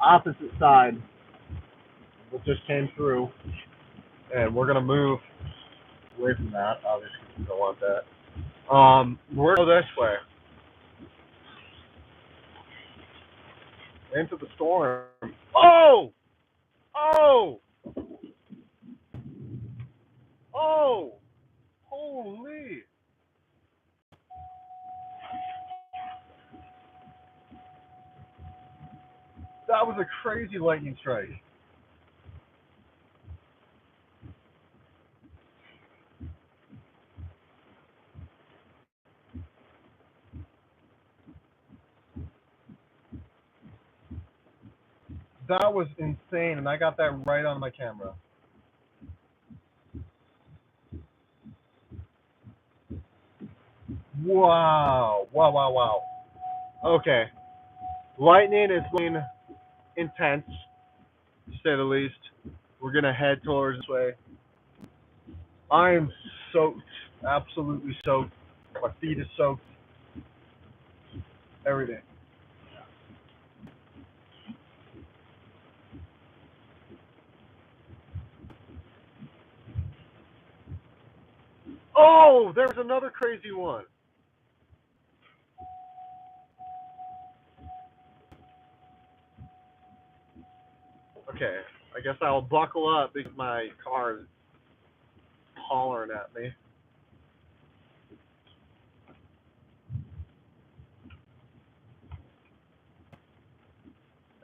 opposite side that just came through, and we're gonna move away from that. Obviously, we don't want that. We're gonna go this way into the storm. Oh! Oh! Oh! Holy! That was a crazy lightning strike. That was insane, and I got that right on my camera. Wow. Wow, wow, wow. Okay. Lightning is being intense, to say the least. We're going to head towards this way. I am soaked. Absolutely soaked. My feet is soaked. Everything. Oh, there's another crazy one. Okay. I guess I'll buckle up because my car is hollering at me.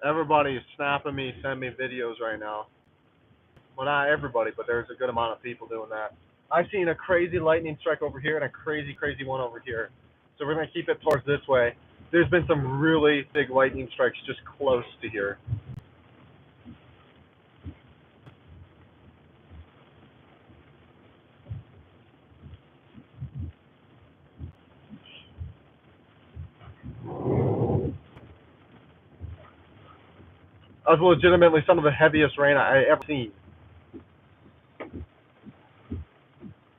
Everybody's snapping me, sending me videos right now. Well, not everybody, but there's a good amount of people doing that. I've seen a crazy lightning strike over here and a crazy, crazy one over here. So we're going to keep it towards this way. There's been some really big lightning strikes just close to here. That was legitimately some of the heaviest rain I ever seen.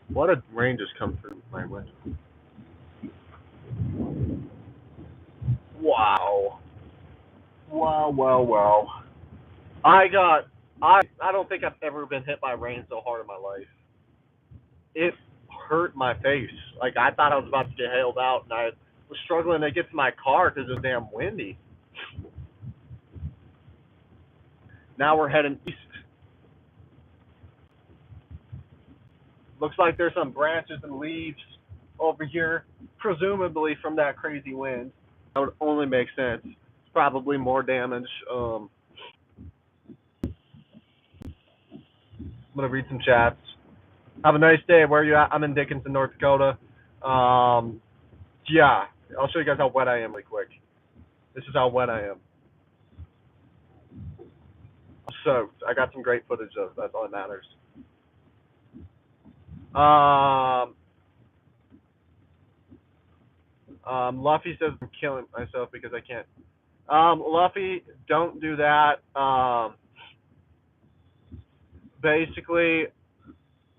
What did rain just come through my window? Wow. Wow, wow, wow. I don't think I've ever been hit by rain so hard in my life. It hurt my face. Like, I thought I was about to get hailed out, and I was struggling to get to my car because it was damn windy. Now we're heading east. Looks like there's some branches and leaves over here, presumably from that crazy wind. That would only make sense. It's probably more damage. I'm gonna read some chats. Have a nice day. Where are you at? I'm in Dickinson, North Dakota. Yeah, I'll show you guys how wet I am really quick. This is how wet I am. I'm soaked. I got some great footage of. That's all that matters. Luffy says I'm killing myself because I can't. Luffy, don't do that. Basically,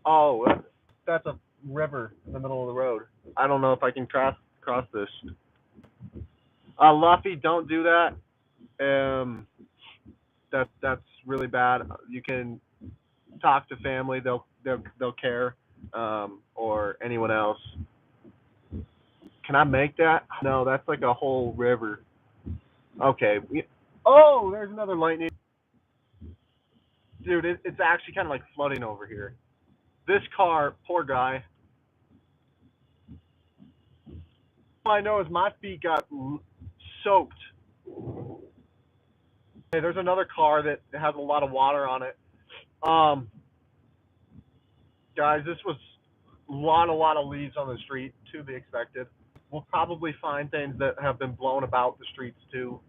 oh, that's a river in the middle of the road. I don't know if I can cross this. Luffy, don't do that. That's really bad. You can talk to family; they'll care, or anyone else. Can I make that? No, that's like a whole river. Okay. Oh, there's another lightning. Dude, it's actually kind of like flooding over here. This car, poor guy. All I know is my feet got soaked. Hey, there's another car that has a lot of water on it. Um, Guys, this was a lot of leaves on the street, to be expected. We'll probably find things that have been blown about the streets too.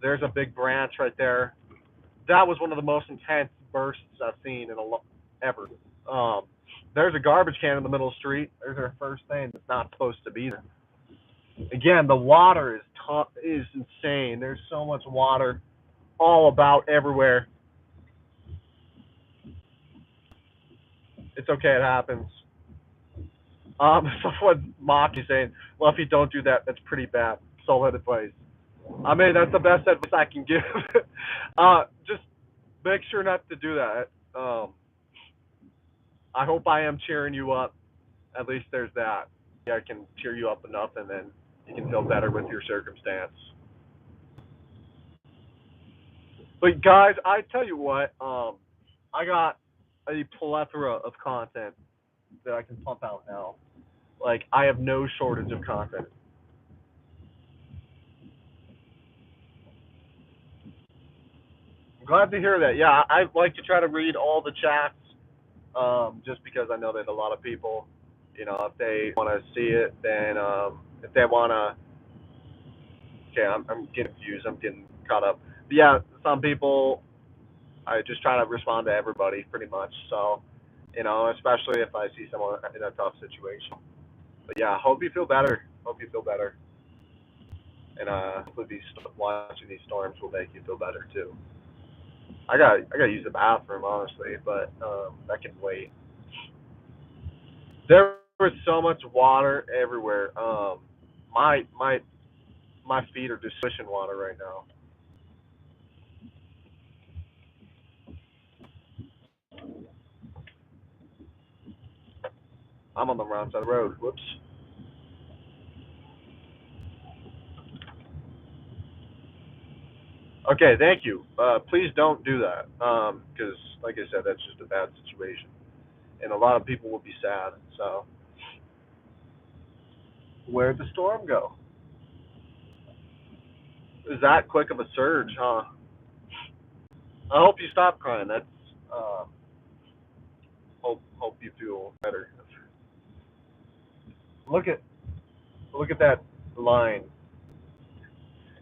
There's a big branch right there. That was one of the most intense bursts I've seen in ever. Um, there's a garbage can in the middle of the street. There's our first thing that's not supposed to be there. Again, the water is insane. There's so much water all about everywhere. It's okay. It happens. Someone mocked you saying, "Well, if you don't do that, that's pretty bad." Solid advice. I mean, that's the best advice I can give. Just make sure not to do that. I hope I am cheering you up. At least there's that. Yeah, I can cheer you up enough, and then you can feel better with your circumstance. But guys, I tell you what, I got a plethora of content that I can pump out now. Like I have no shortage of content. I'm glad to hear that. Yeah, I like to try to read all the chats, just because I know that a lot of people, if they want to see it, then if they want to, okay, I'm getting confused. I'm getting caught up. But yeah, some people, I just try to respond to everybody pretty much. So, especially if I see someone in a tough situation. But yeah, hope you feel better. Hope you feel better. And hopefully watching these storms will make you feel better too. I got to use the bathroom honestly, but that can wait. There was so much water everywhere. My feet are just swishing water right now. I'm on the wrong side of the road. Whoops. Okay, thank you. Please don't do that, because like I said, that's just a bad situation, and a lot of people will be sad. So, where'd the storm go? Is that quick of a surge, huh? I hope you stop crying. That's uh, hope you feel better. Look at look at that line.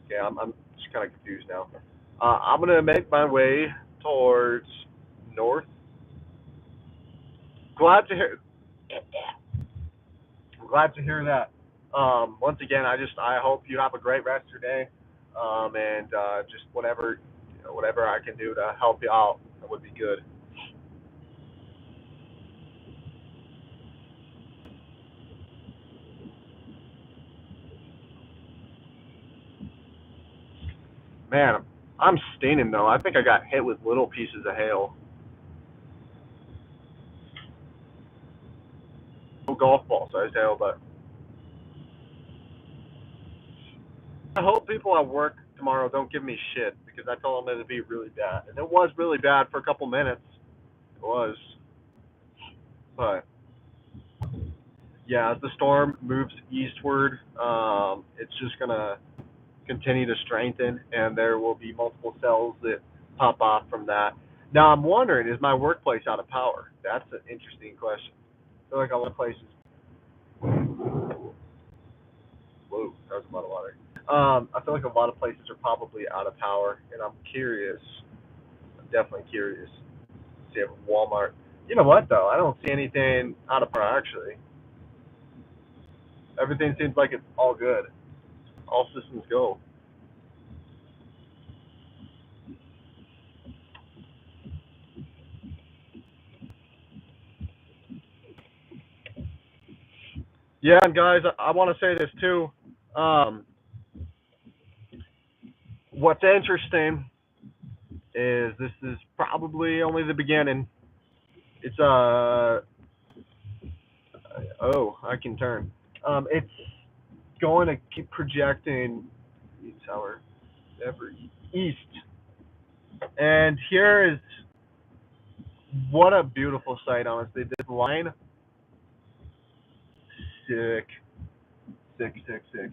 Okay, I'm just kind of confused now. I'm gonna make my way towards north. Glad to hear. I'm glad to hear that. Once again, I hope you have a great rest of your day, and just whatever I can do to help you out, that would be good. Man, I'm staining though. I think I got hit with little pieces of hail. No golf ball size hail, but I hope people at work tomorrow don't give me shit because I told them it'd be really bad, and it was really bad for a couple minutes. It was, but yeah, as the storm moves eastward, it's just gonna continue to strengthen, and there will be multiple cells that pop off from that. Now, I'm wondering, is my workplace out of power? That's an interesting question. I feel like a lot of places. Whoa, that was a lot of water. I feel like a lot of places are probably out of power, and I'm curious. I'm definitely curious. See if Walmart. You know what though? I don't see anything out of power actually. Everything seems like it's all good. All systems go. Yeah, and guys, I want to say this too. Um, what's interesting is this is probably only the beginning. It's oh, I can turn. It's going to keep projecting tower ever east, and here is what a beautiful sight. Honestly, this line, sick, sick, sick, sick.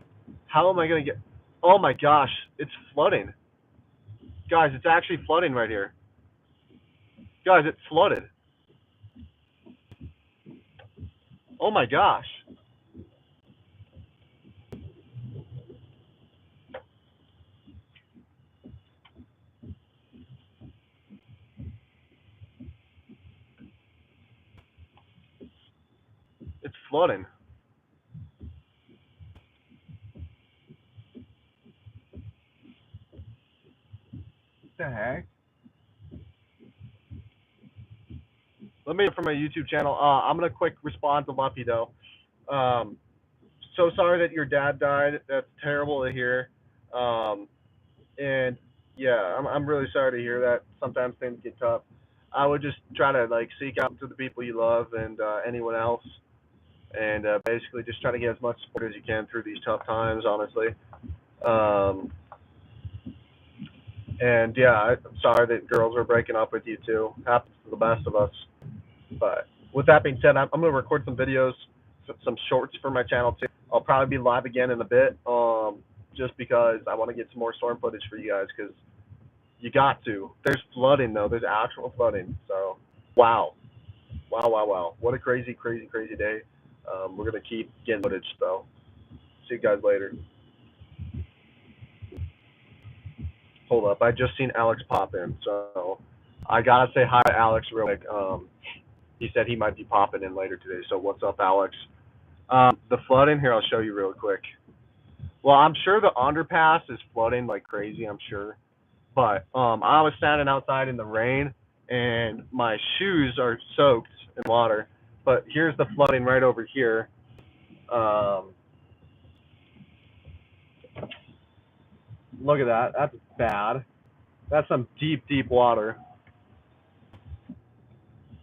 How am I gonna get? Oh my gosh, it's flooding, guys. It's actually flooding right here, guys. It's flooded. Oh my gosh, it's flooding. What the heck? Let me from my YouTube channel. I'm gonna quick respond to Luffy though. Um, so sorry that your dad died. That's terrible to hear. And yeah, I'm really sorry to hear that. Sometimes things get tough. I would just try to like seek out to the people you love and anyone else, and basically just try to get as much support as you can through these tough times. Honestly, um, and yeah, I'm sorry that girls are breaking up with you too. Happens to the best of us. But with that being said, I'm gonna record some videos, some shorts for my channel too. I'll probably be live again in a bit, just because I want to get some more storm footage for you guys because you got to. There's flooding though. There's actual flooding. So, wow, wow, wow, wow. What a crazy, crazy, crazy day. We're gonna keep getting footage though. See you guys later. Hold up, I just seen Alex pop in, so I gotta say hi to Alex real quick. He said he might be popping in later today. So what's up, Alex? The flooding here, I'll show you real quick. Well, I'm sure the underpass is flooding like crazy. I'm sure. But I was standing outside in the rain, and my shoes are soaked in water. But here's the flooding right over here. Um, Look at that. That's bad. That's some deep, deep water.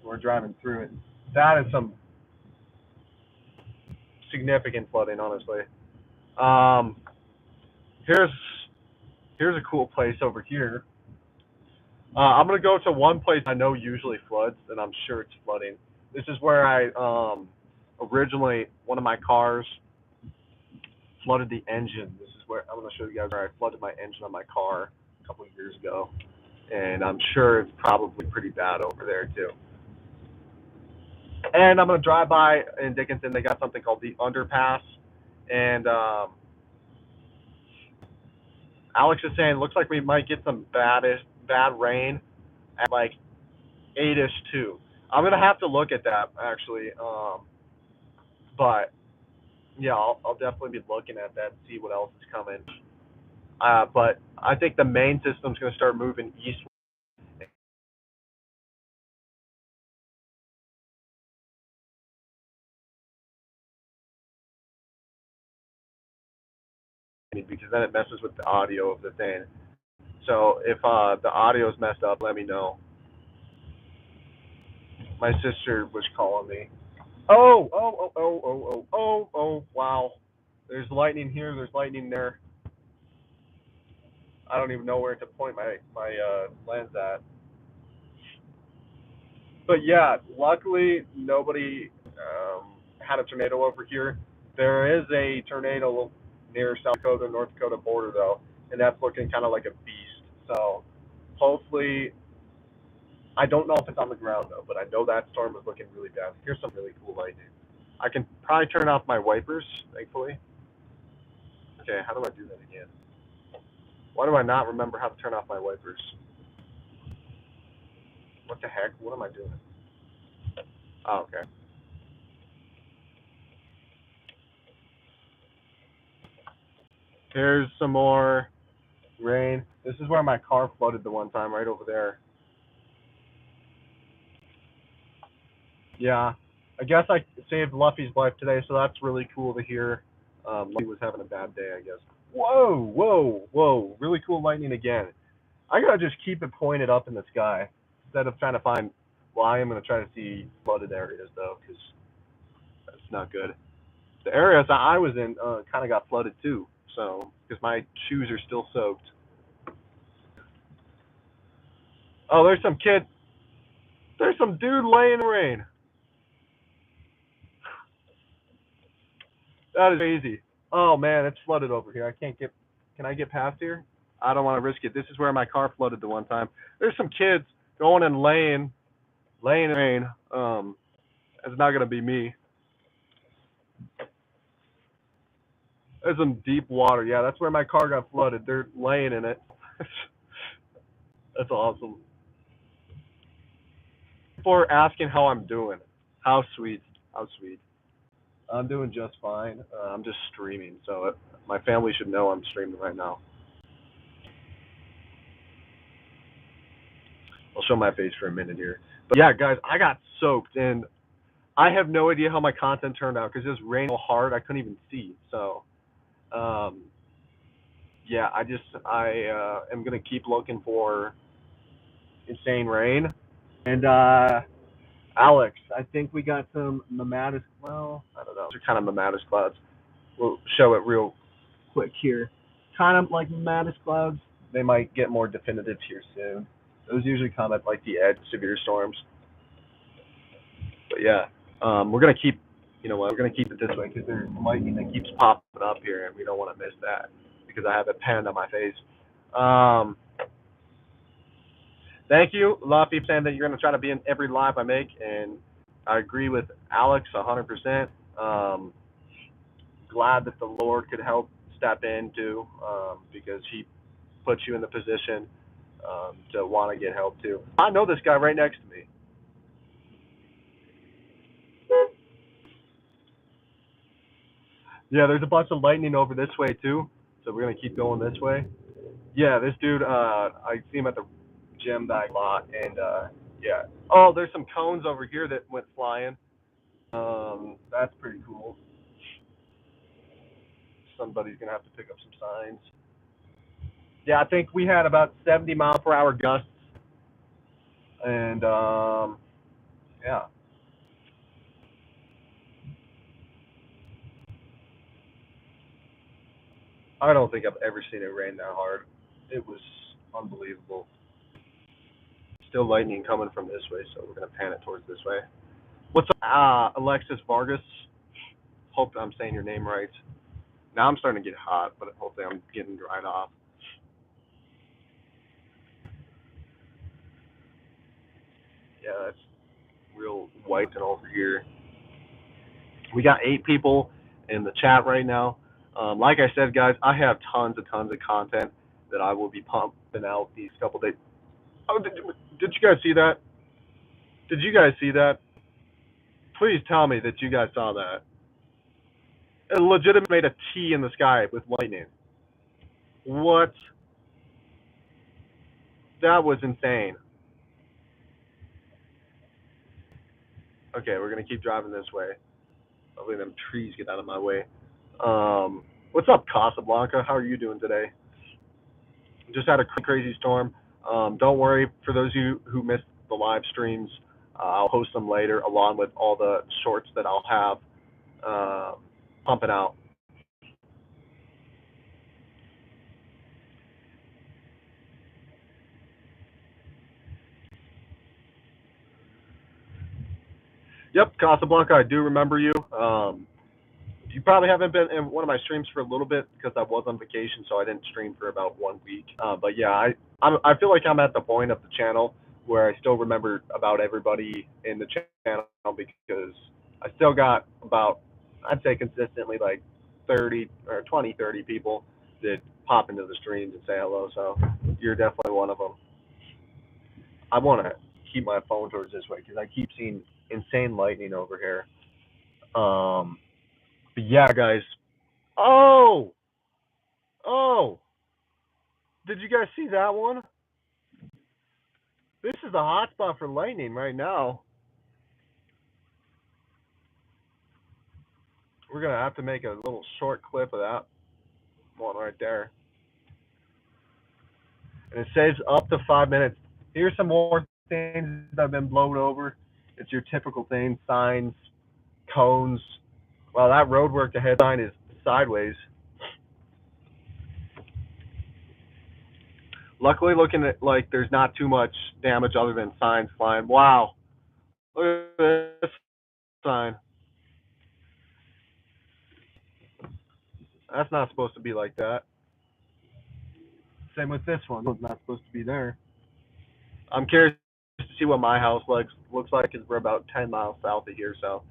We're driving through it. That is some significant flooding, honestly. Um, here's here's a cool place over here. I'm gonna go to one place I know usually floods, and I'm sure it's flooding. This is where I originally one of my cars flooded the engine. This is where I'm gonna show you guys where I flooded my engine on my car a couple of years ago, and I'm sure it's probably pretty bad over there too. And I'm gonna drive by in Dickinson. They got something called the underpass, and Alex is saying looks like we might get some bad rain at like 8ish too. I'm gonna have to look at that actually. But yeah, I'll definitely be looking at that and see what else is coming. But I think the main system's gonna start moving east because then it messes with the audio of the thing. So if the audio's messed up, let me know. My sister was calling me. Oh, wow. There's lightning here, there's lightning there. I don't even know where to point my lens at. But yeah, luckily nobody had a tornado over here. There is a tornado near South Dakota, North Dakota border though, and that's looking kind of like a beast. So hopefully, I don't know if it's on the ground though, but I know that storm is looking really bad. Here's some really cool lightning. I can probably turn off my wipers, thankfully. Okay, how do I do that again? Why do I not remember how to turn off my wipers? What the heck? What am I doing? Oh, okay. Here's some more rain. This is where my car flooded the one time, right over there. Yeah, I guess I saved Luffy's life today, so that's really cool to hear. Luffy was having a bad day, I guess. Whoa, whoa, whoa! Really cool lightning again. I gotta just keep it pointed up in the sky instead of trying to find. Well, I am gonna try to see flooded areas though, because that's not good. The areas that I was in kind of got flooded too, so because my shoes are still soaked. Oh, there's some kid. There's some dude laying in the rain. That is crazy. Oh man, it's flooded over here. I can't get. Can I get past here? I don't want to risk it. This is where my car flooded the one time. There's some kids going and laying in the rain. It's not gonna be me. There's some deep water. Yeah, that's where my car got flooded. They're laying in it. That's awesome. For asking how I'm doing. How sweet. How sweet. I'm doing just fine. I'm just streaming, so my family should know I'm streaming right now. I'll show my face for a minute here. But yeah, guys, I got soaked, and I have no idea how my content turned out because it was raining so hard I couldn't even see. So, um, yeah, I am gonna keep looking for insane rain. And Alex, I think we got some Mamatis. Well, I don't know. They're kind of Mamatis clouds. We'll show it real quick here. Kind of like Mattis clouds. They might get more definitive here soon. Those usually come at like the edge of severe storms. But yeah, we're gonna keep, you know what? We're gonna keep it this way because there's lightning that keeps popping up here, and we don't want to miss that because I have it penned on my face. Um, Thank you. A lot of people saying that you're gonna try to be in every live I make, and I agree with Alex 100%. Glad that the Lord could help step in too, because He puts you in the position to want to get help too. I know this guy right next to me. Yeah, there's a bunch of lightning over this way too, so we're gonna keep going this way. Yeah, this dude, I see him at the gym that lot, and yeah. Oh, there's some cones over here that went flying. That's pretty cool. Somebody's gonna have to pick up some signs. Yeah, I think we had about 70-mile-per-hour gusts, and yeah, I don't think I've ever seen it rain that hard. It was unbelievable. Still lightning coming from this way, so we're gonna pan it towards this way. What's up, Alexis Vargas? Hope I'm saying your name right. Now I'm starting to get hot, but hopefully I'm getting dried off. Yeah, that's real white and over here. We got 8 people in the chat right now. Like I said, guys, I have tons and tons of content that I will be pumping out these couple days. Oh, did you guys see that? Did you guys see that? Please tell me that you guys saw that. It legitimately made a T in the sky with lightning. What? That was insane. Okay, we're gonna keep driving this way. Hopefully, them trees get out of my way. What's up, Casablanca? How are you doing today? Just had a crazy storm. Don't worry, for those of you who missed the live streams, I'll post them later along with all the shorts that I'll have pumping out. Yep, Casablanca, I do remember you. You probably haven't been in one of my streams for a little bit because I was on vacation, so I didn't stream for about 1 week. But yeah, I feel like I'm at the point of the channel where I still remember about everybody in the channel because I still got about, I'd say consistently like 30 or 20, 30 people that pop into the streams and say hello. So you're definitely one of them. I want to keep my phone towards this way because I keep seeing insane lightning over here. But yeah, guys. Oh, oh, did you guys see that one? This is the hot spot for lightning right now. We're gonna have to make a little short clip of that one right there. And it says up to 5 minutes. Here's some more things that have been blown over. It's your typical things, signs, cones. Well, that road work ahead sign is sideways. Luckily, looking at like there's not too much damage other than signs flying. Wow, look at this sign. That's not supposed to be like that. Same with this one. It's not supposed to be there. I'm curious to see what my house looks like because we're about 10 miles south of here. So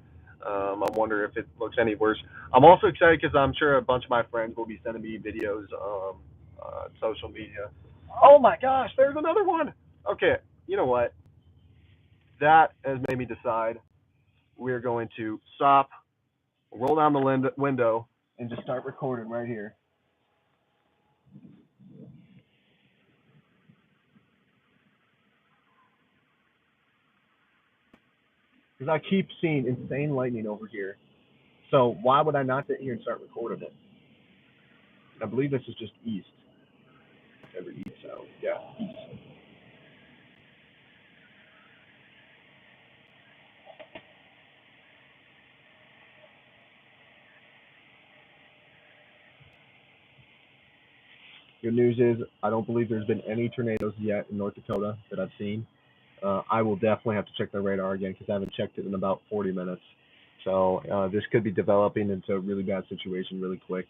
I wonder if it looks any worse. I'm also excited because I'm sure a bunch of my friends will be sending me videos on social media. Oh my gosh, there's another one. Okay, you know what? That has made me decide we're going to stop, roll down the window, and just start recording right here. Because I keep seeing insane lightning over here. So why would I not sit here and start recording it? I believe this is just east. So yeah. Good news is I don't believe there's been any tornadoes yet in North Dakota that I've seen. I will definitely have to check the radar again because I haven't checked it in about 40 minutes. So this could be developing into a really bad situation really quick.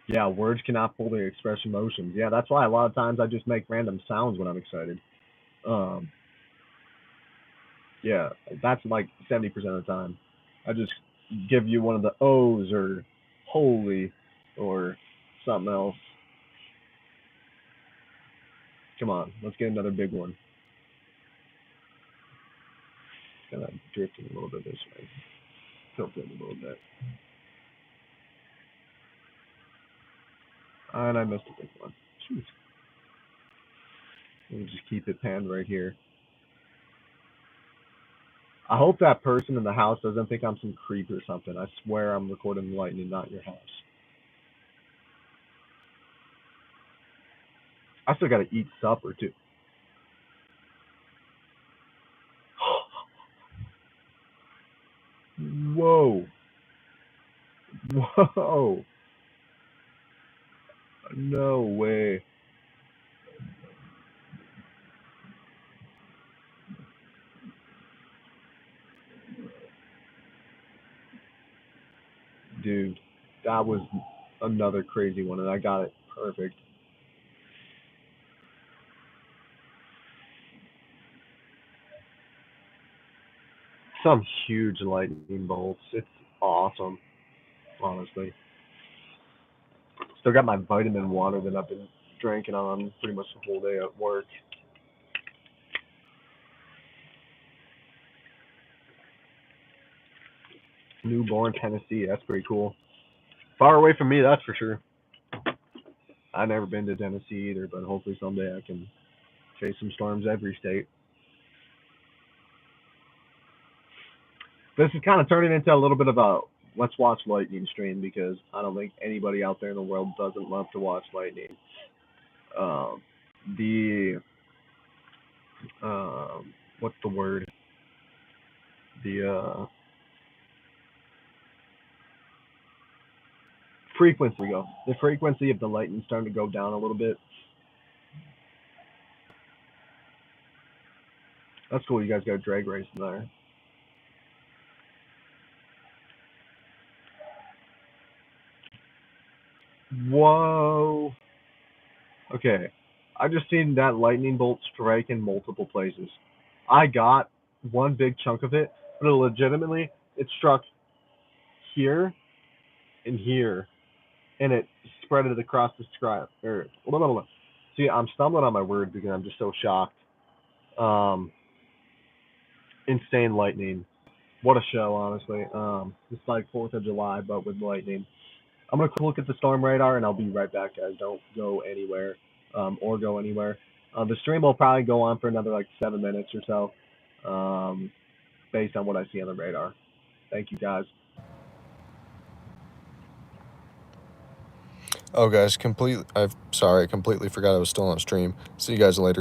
Yeah, words cannot fully express emotions. Yeah, that's why a lot of times I just make random sounds when I'm excited. Um, yeah, that's like 70% of the time. I just give you one of the O's or holy or something else. Come on, let's get another big one. Kind of drifting a little bit this way. Tilting a little bit. And I missed a big one. Jeez. Let me just keep it panned right here. I hope that person in the house doesn't think I'm some creep or something. I swear I'm recording the lightning, not your house. I still gotta eat supper too. Whoa. Whoa. No way. Dude, that was another crazy one, and I got it perfect. Some huge lightning bolts. It's awesome, honestly. Still got my vitamin water that I've been drinking on pretty much the whole day at work. Newborn, Tennessee. That's pretty cool. Far away from me, that's for sure. I've never been to Tennessee either, but hopefully someday I can chase some storms every state. This is kind of turning into a little bit of a let's watch lightning stream because I don't think anybody out there in the world doesn't love to watch lightning. Um, the what's the word? The frequency go. The frequency of the lightning starting to go down a little bit. That's cool. You guys got a drag race in there. Whoa. Okay. I just seen that lightning bolt strike in multiple places. I got one big chunk of it, but legitimately it struck here and here, and it spread it across the sky. Or blah, blah, blah. See, I'm stumbling on my words because I'm just so shocked. Um, insane lightning. What a show, honestly. It's like 4th of July, but with lightning. I'm gonna look at the storm radar, and I'll be right back, guys. Don't go anywhere, or go anywhere. The stream will probably go on for another like 7 minutes or so, based on what I see on the radar. Thank you, guys. Oh, guys, I completely forgot I was still on stream. See you guys later.